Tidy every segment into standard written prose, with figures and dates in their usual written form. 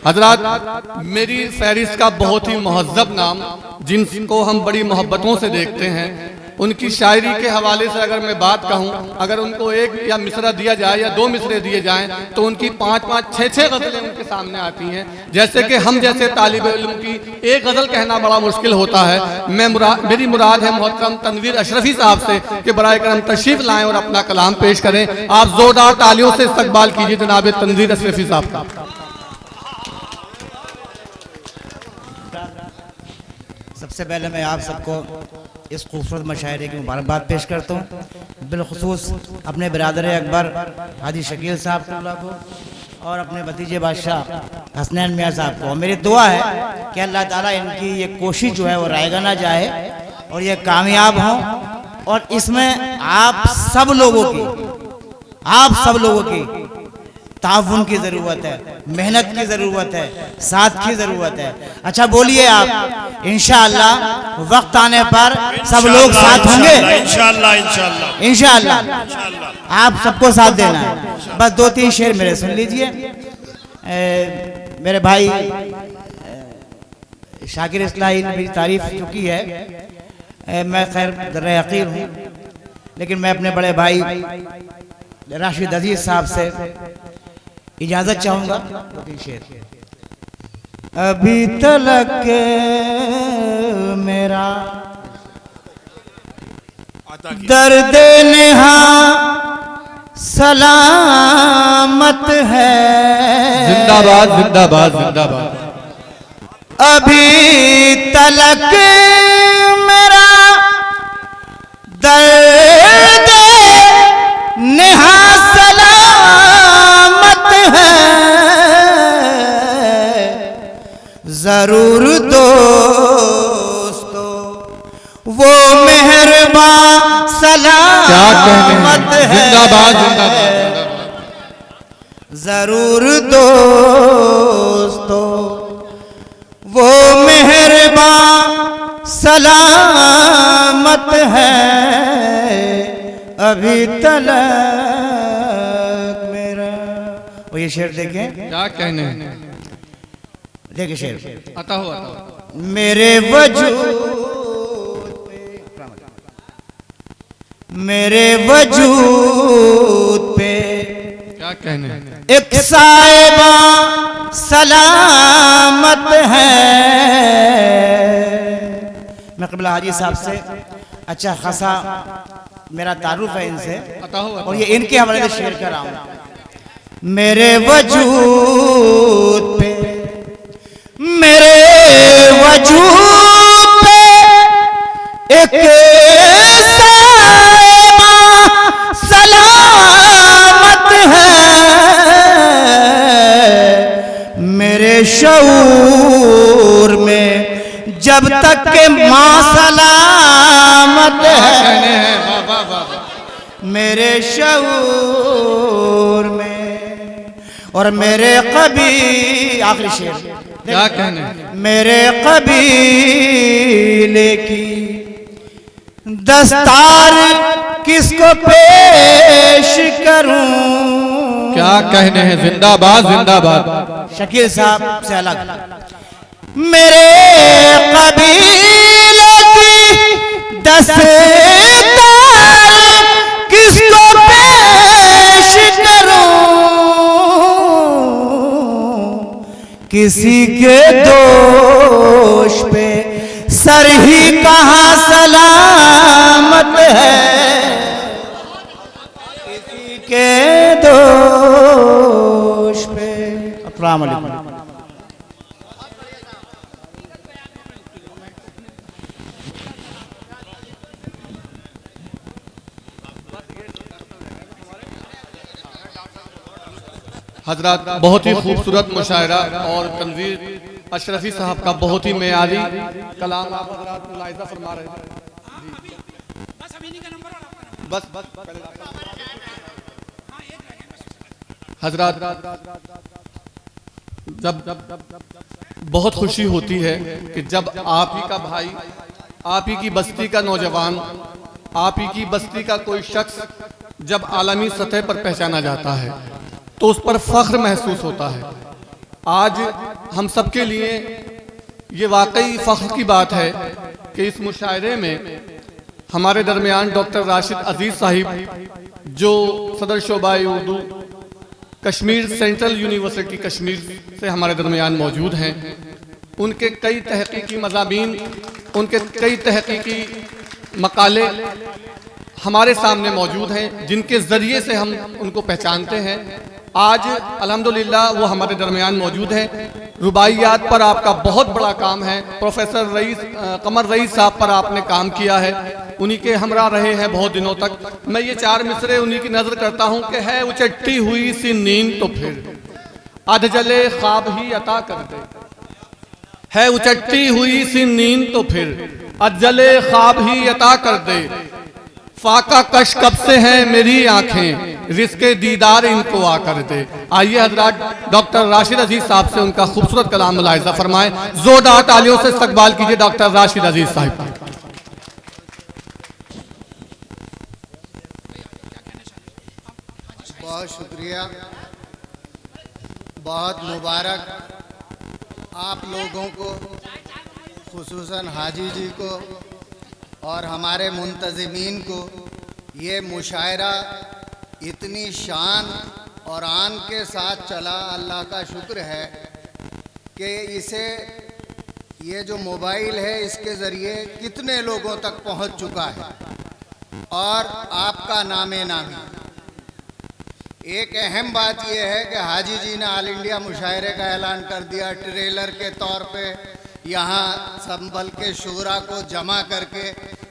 हजरात, मेरी फहरिस्त का बहुत ही महज़्ज़ब नाम, जिनको हम बड़ी मोहब्बतों से देखते हैं, उनकी शायरी के हवाले से अगर मैं बात कहूं, अगर उनको एक या मिसरा दिया जाए या दो मिसरे दिए जाएं तो उनकी 5-5, 6-6 गज़लें उनके सामने आती हैं। जैसे कि हम जैसे तालिब इल्म की एक गज़ल कहना बड़ा मुश्किल होता है। मेरी मुराद है मोहतरम तनवीर अशरफी साहब से कि बराए करम तशरीफ लाएं और अपना कलाम पेश करें। आप जोरदार तालियों से इस्तकबाल कीजिए जनाब तनवीर अशरफी साहब का। सबसे पहले मैं आप सबको इस खूबसूरत मशायरे की मुबारकबाद पेश करता हूँ, बिलखुसूस अपने बिरादर अकबर हाजी शकील साहब को और अपने भतीजे बादशाह हसनैन मियाँ साहब को। मेरी दुआ है कि अल्लाह ताला इनकी ये कोशिश जो है वो रायगा ना जाए और ये कामयाब हों, और इसमें आप सब लोगों की ताउन की ज़रूरत है, मेहनत की ज़रूरत है, साथ की ज़रूरत है। अच्छा बोलिए आप, इंशाअल्लाह वक्त आने पर सब लोग साथ होंगे, इंशाअल्लाह आप सबको साथ देना है। बस 2-3 शेर मेरे सुन लीजिए। मेरे भाई शाकिर इस्लाही ने मेरी तारीफ चुकी है, मैं खैर दर्रे हकीर हूँ, लेकिन मैं अपने बड़े भाई राशिद अजीज साहब से इजाजत चाहूंगा। अभी तलक मेरा दर्द नेहा सलामत है, जिंदाबाद जिंदाबाद जिंदाबाद। अभी तलक मेरा दर्द नेहा सलामत है, जरूर दोस्तों वो मेहरबान सलामत है, जिंदाबाद जिंदाबाद। जरूर दोस्तों वो मेहरबान सलामत है, अभी तलक मेरा। वो ये शेर देखें, क्या कहने हैं, देखिए शेर। आता हो मेरे वजूद पे क्या कहने हैं, एक साहिबा सलामत है। मैं क़िबला हाजी साहब से अच्छा खासा मेरा तारुफ है इनसे, और ये इनके हवाले से शेयर कर रहा हूं। मेरे वजूद पे एक साहिबा सलामत है, मेरे शऊर में जब तक के माँ सलामत है, मेरे शऊर में। और मेरे कबीले, आखिरी शेर क्या कहने, मेरे कबीले की दस्तार किसको पेश करूं। क्या कहने हैं, जिंदाबाद जिंदाबाद। शकील साहब से अलग मेरे कबीले की दस्तार किसको पेश करूं, किसी के दोष पे सर ही कहाँ सलामत है, किसी के दोष पे। अस्सलाम वालेकुम। हजरत, बहुत ही खूबसूरत मुशायरा और तनवीर अशरफी साहब का बहुत ही मेयारी कलाम आप हजरत मुलाहिजा फरमा रहे हैं। बस हजरत, जब बहुत खुशी होती है कि जब आप ही का भाई, आप ही की बस्ती का नौजवान, आप ही की बस्ती का कोई शख्स जब आलमी सतह पर पहचाना जाता है तो उस पर फख्र महसूस होता है। आज हम सबके लिए ये वाकई फ़ख्र की बात है कि इस मुशायरे में हमारे दरमियान डॉक्टर राशिद अजीज़ साहिब जो सदर शोबाए उर्दू कश्मीर सेंट्रल यूनिवर्सिटी कश्मीर से हमारे दरमियान मौजूद हैं। उनके कई तहकीकी मज़ामीन, उनके कई तहकीकी मकाले हमारे सामने मौजूद हैं, जिनके ज़रिए से हम उनको पहचानते हैं। आज अल्हम्दुलिल्लाह वो हमारे दरमियान मौजूद हैं। रुबाइयात पर आपका बहुत बड़ा काम है। प्रोफेसर कमर रईस साहब पर आपने काम किया है, उन्हीं के हमरा रहे हैं बहुत दिनों तक। मैं ये 4 मिसरे उन्हीं की नज़र करता हूँ कि है उचट्टी हुई सी नींद तो फिर अध जले ख्वाब ही अता कर दे, है उचट्टी हुई सी नींद तो फिर अध जले ख्वाब ही अता कर दे। फाका कश कब से हैं मेरी आंखें, रिज़्क़े दीदार इनको आकर दे। आइए हजरात डॉक्टर राशिद अजीज़ साहब से उनका खूबसूरत कलाम मुलाहिज़ा फरमाएं। जोरदार तालियों से इस्तकबाल कीजिए डॉक्टर राशिद अजीज़ साहब का। बहुत शुक्रिया, बहुत मुबारक आप लोगों को, खुसूसन हाजी जी को और हमारे मुंतज़िमीन को। ये मुशायरा इतनी शान और आन के साथ चला, अल्लाह का शुक्र है कि इसे ये जो मोबाइल है इसके ज़रिए कितने लोगों तक पहुंच चुका है और आपका नामे नामी। एक अहम बात यह है कि हाजी जी ने ऑल इंडिया मुशायरे का ऐलान कर दिया। ट्रेलर के तौर पे यहाँ संभल के शूरा को जमा करके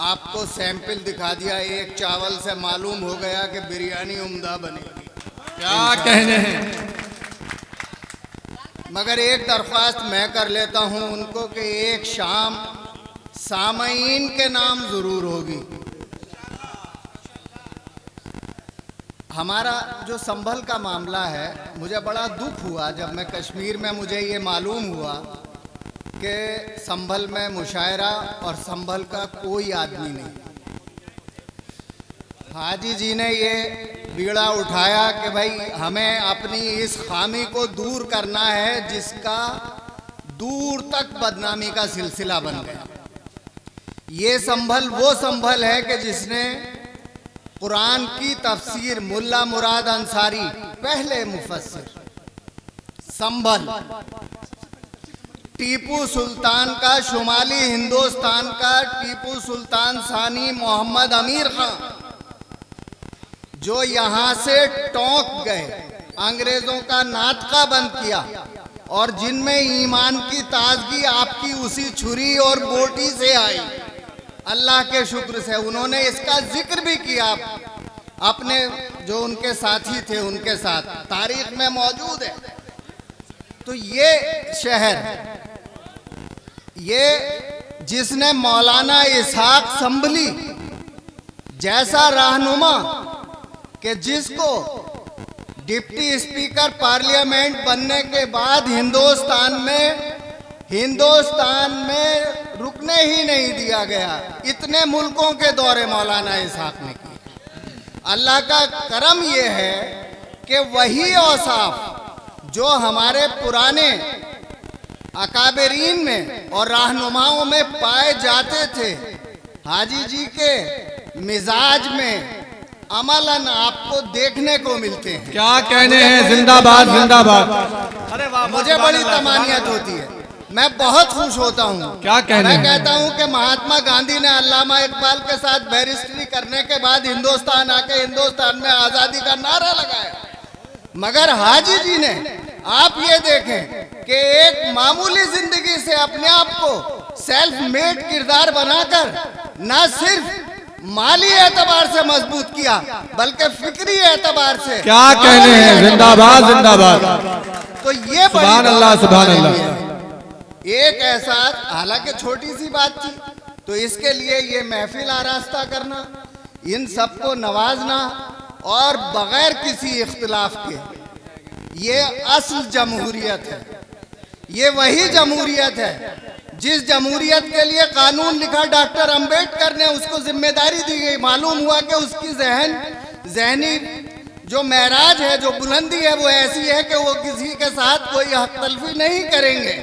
आपको सैंपल दिखा दिया। एक चावल से मालूम हो गया कि बिरयानी उम्दा बनेगी। क्या कहने हैं। मगर एक दरख्वास्त मैं कर लेता हूँ उनको कि एक शाम सामईन के नाम ज़रूर होगी। हमारा जो संभल का मामला है, मुझे बड़ा दुख हुआ जब मैं कश्मीर में मुझे ये मालूम हुआ कि संभल में मुशायरा और संभल का कोई आदमी नहीं। हाजी जी ने ये बीड़ा उठाया कि भाई हमें अपनी इस खामी को दूर करना है जिसका दूर तक बदनामी का सिलसिला बन गया। ये संभल वो संभल है कि जिसने कुरान की तफसीर मुल्ला मुराद अंसारी पहले मुफस्सिर, संभल टीपू सुल्तान का, शुमाली हिंदुस्तान का टीपू सुल्तान सानी मोहम्मद अमीर खान, जो यहाँ से टोंक गए, अंग्रेजों का नाटका बंद किया और जिनमें ईमान की ताजगी आपकी उसी छुरी और बोटी से आई। अल्लाह के शुक्र से उन्होंने इसका जिक्र भी किया अपने जो उनके साथी थे उनके साथ, तारीख में मौजूद है। तो ये शहर, ये जिसने मौलाना इसहाक संभली जैसा रहनुमा कि जिसको डिप्टी स्पीकर पार्लियामेंट बनने के बाद हिंदुस्तान में रुकने ही नहीं दिया गया, इतने मुल्कों के दौरे मौलाना इसहाक ने किए। अल्लाह का करम यह है कि वही औसाफ जो हमारे पुराने अकाबरीन में और रहनुमाओं में पाए जाते थे, हाजी जी के मिजाज में अमलन आपको देखने को मिलते हैं। क्या कहने हैं। जिंदाबाद जिंदाबाद। अरे वाह, मुझे बड़ी तमानियत होती है, मैं बहुत खुश होता हूँ। क्या कहने हैं। मैं कहता हूँ कि महात्मा गांधी ने अल्लामा इकबाल के साथ बैरिस्ट्री करने के बाद हिंदुस्तान आके हिंदुस्तान में आज़ादी का नारा लगाया, मगर हाजी जी ने, आप ये देखें कि एक मामूली जिंदगी से अपने आप को सेल्फ मेड किरदार बनाकर न सिर्फ माली एतबार से मजबूत किया बल्कि फिक्री एतबार से। क्या कहने हैं। जिंदाबाद जिंदाबाद। तो ये सुभान अल्लाह सुभान अल्लाह। एक एहसास, हालांकि छोटी सी बात थी, तो इसके लिए ये महफिल आरास्ता करना, इन सबको नवाजना और बगैर किसी इख्तिलाफ के, ये असल जमहूरियत है। ये वही जमहूरियत है जिस जमहूरियत के लिए कानून लिखा डॉक्टर अंबेडकर ने, उसको जिम्मेदारी दी गई। मालूम हुआ कि उसकी जहनी जो महराज है, जो बुलंदी है, वो ऐसी है कि वो किसी के साथ कोई हक तलफी नहीं करेंगे।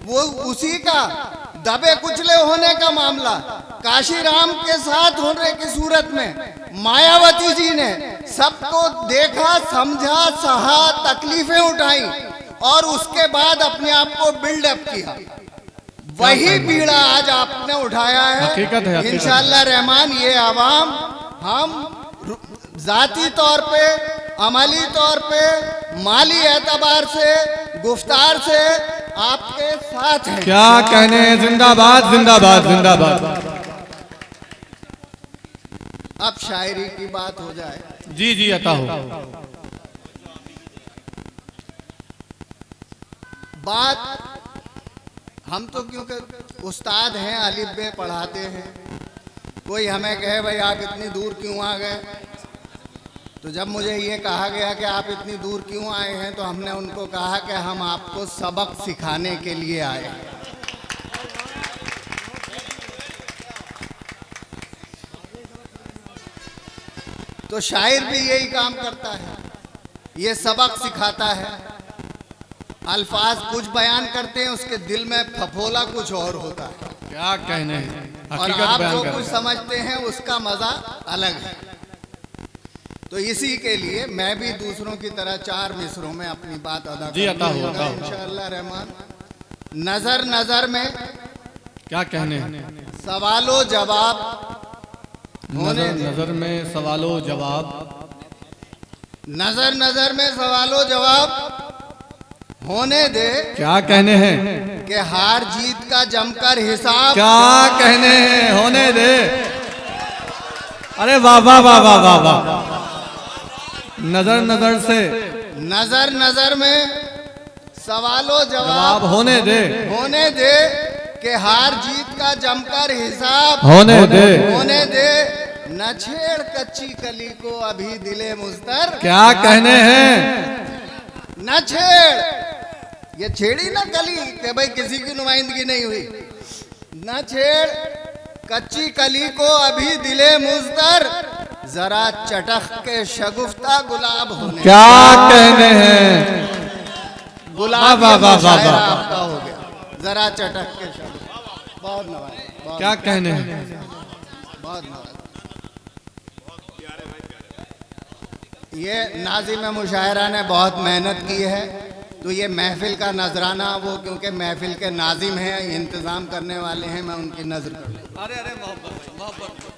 वो उसी का दबे कुचले होने का मामला काशी राम के साथ होने की सूरत में मायावती जी ने सबको देखा, समझा, सहा, तकलीफें उठाई और उसके बाद अपने आप को बिल्डअप किया। वही पीड़ा आज आपने उठाया हकीकत है। इंशाअल्लाह रहमान ये आवाम हम जाती तौर पे, अमली तौर पे, माली एतबार से, गुफ्तार से आपके साथ हैं। क्या कहने हैं, जिंदाबाद जिंदाबाद जिंदाबाद। अब शायरी की बात हो जाए। जी जी अता हो। बात हम तो क्योंकि उस्ताद हैं, अलिफ बे पढ़ाते हैं, कोई हमें कहे भाई आप इतनी दूर क्यों आ गए, तो जब मुझे ये कहा गया कि आप इतनी दूर क्यों आए हैं, तो हमने उनको कहा कि हम आपको सबक सिखाने के लिए आए। तो शायर भी यही काम करता है, ये सबक सिखाता है। अल्फाज कुछ बयान करते हैं, उसके दिल में फफोला कुछ और होता है। क्या कहने हैं, और आप जो कुछ समझते हैं उसका मजा अलग है। तो इसी के लिए मैं भी दूसरों की तरह 4 मिसरों में अपनी बात अदा करूंगा इंशाअल्लाह रहमान। नजर नजर में क्या कहने हैं, सवालों जवाब होने, नजर में सवालों जवाब, नजर नजर में सवालों जवाब होने दे। क्या कहने हैं कि हार जीत का जमकर हिसाब। क्या कहने हैं, होने दे। अरे वाह वाह वाह वाह वाह वाह। नजर नजर से, नजर नजर में सवालों जवाब होने दे, होने दे कि हार जीत का जमकर हिसाब होने दे, होने दे। न छेड़ कच्ची कली को अभी दिले मुस्तर। क्या कहने हैं, न छेड़, ये छेड़ी ना कली कि भाई किसी की नुमाइंदगी नहीं हुई। न छेड़ कच्ची कली को अभी दिले मुस्तर, जरा चटक के शगुफ्ता गुलाब होने। क्या कहने हैं, गुलाब वाह, वाह, वाह, वाह। आपका हो गया, जरा चटक के शगुफ्ता। बहुत नवाज। क्या कहने हैं, बहुत नवाज। ये नाज़िम मुशायरा ने बहुत मेहनत की है, तो ये महफिल का नजराना, वो क्योंकि महफिल के नाज़िम हैं, इंतज़ाम करने वाले हैं, मैं उनकी नजर कर लूँ। अरे अरे मोहब्बत मोहब्बत।